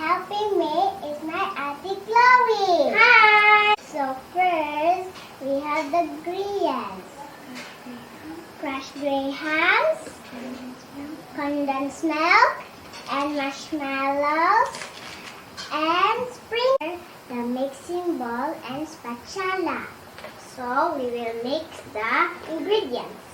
helping me is my auntie Chloe. Hi! So first, we have the ingredients. Crushed grahams, condensed milk, and marshmallows, and sprinkle the mixing bowl and spatula. So we will mix the ingredients.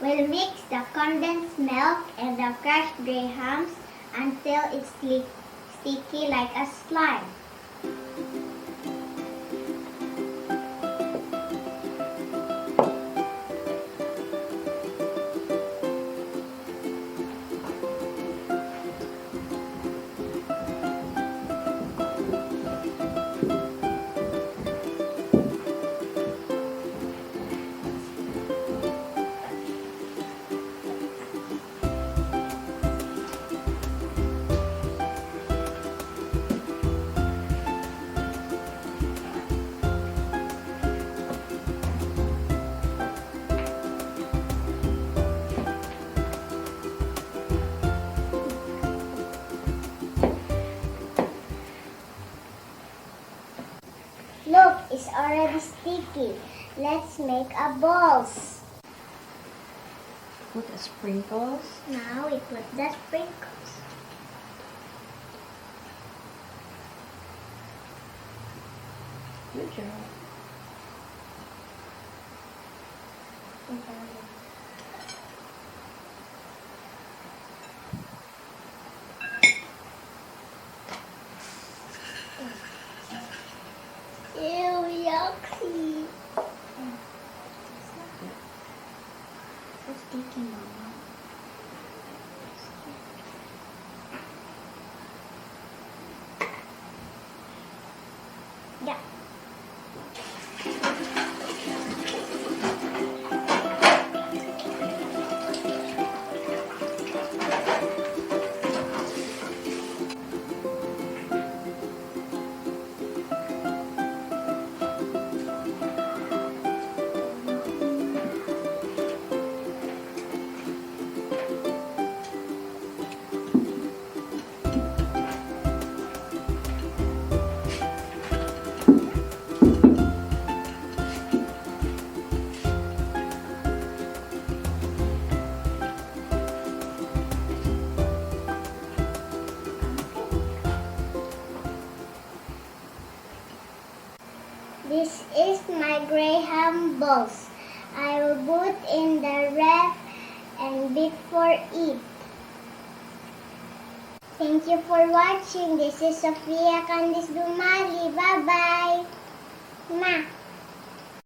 We'll mix the condensed milk and the crushed grahams until it's sticky like a slime. Look, it's already sticky. Let's make a balls. Put the sprinkles. Now we put the sprinkles. Good job. Ew, yucky. So sticky, Mama. Yeah. This is my graham balls. I will put in the ref and before eat. Thank you for watching. This is Sofia Candice Dumali. Bye-bye. Ma.